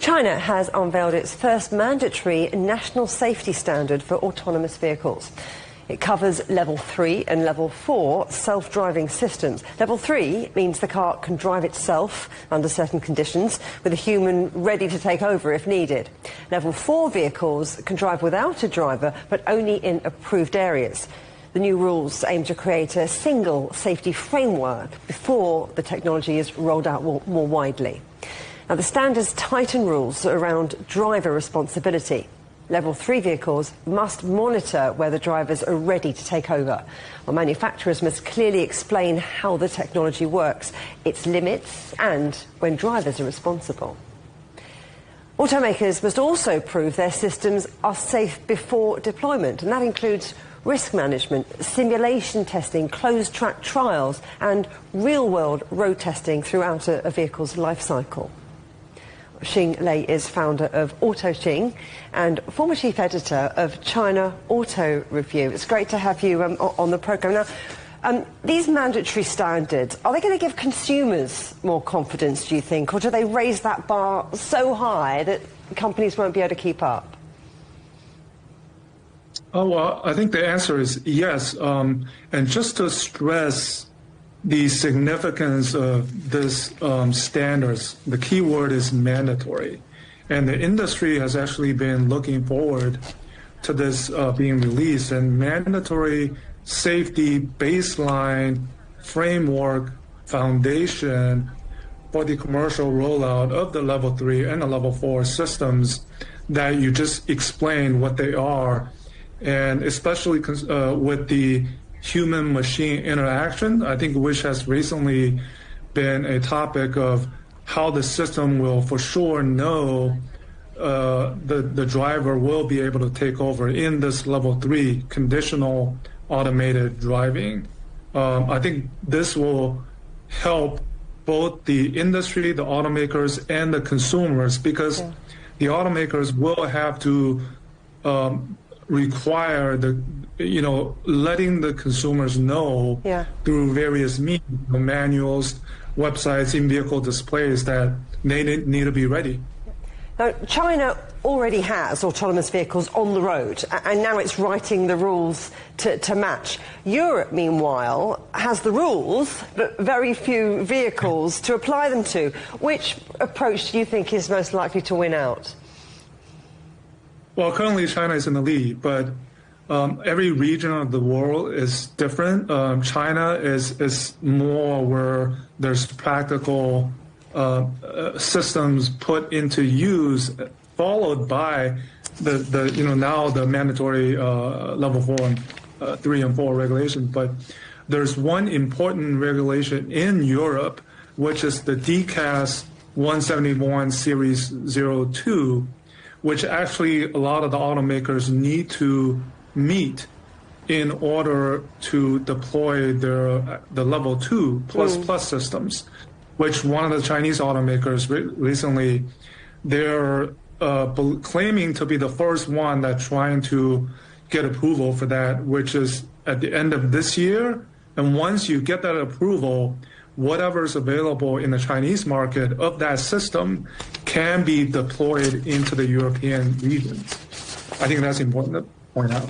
China has unveiled its first mandatory national safety standard for autonomous vehicles. It covers level 3 and level 4 self-driving systems. Level 3 means the car can drive itself under certain conditions, with a human ready to take over if needed. Level 4 vehicles can drive without a driver, but only in approved areas. The new rules aim to create a single safety framework before the technology is rolled out more widely. Now, the standards tighten rules around driver responsibility. Level 3 vehicles must monitor whether drivers are ready to take over, while manufacturers must clearly explain how the technology works, its limits, and when drivers are responsible. Automakers must also prove their systems are safe before deployment, and that includes risk management, simulation testing, closed-track trials, and real-world road testing throughout a vehicle's life cycle. Xing is founder of AutoXing and former chief editor of ChinaAutoReview. It's great to have you on the programme. Now, these mandatory standards, are they going to give consumers more confidence, do you think, or do they raise that bar so high that companies won't be able to keep up? Oh, well, I think the answer is yes. And just to stress the significance of this standards, the key word is mandatory. And the industry has actually been looking forward to this being released. And mandatory safety baseline framework foundation for the commercial rollout of the level 3 and the level 4 systems that you just explained what they are. And especially with the human-machine interaction, I think, which has recently been a topic of how the system will for sure know the driver will be able to take over in this level 3 conditional automated driving. I think this will help both the industry, the automakers, and the consumers, because the automakers will have to require letting the consumers know through various means, manuals, websites, in-vehicle displays, that they need to be ready. Now, China already has autonomous vehicles on the road, and now it's writing the rules to match. Europe, meanwhile, has the rules, but very few vehicles to apply them to. Which approach do you think is most likely to win out? Well, currently China is in the lead, but every region of the world is different. China is more where there's practical systems put into use, followed by now the mandatory level 4 and 3 and 4 regulations. But there's one important regulation in Europe, which is the DCAS 171 Series 02, which actually a lot of the automakers need to meet in order to deploy the level 2 plus systems, which one of the Chinese automakers recently, they're claiming to be the first one that's trying to get approval for that, which is at the end of this year. And once you get that approval, whatever's available in the Chinese market of that system can be deployed into the European regions. I think that's important to point out.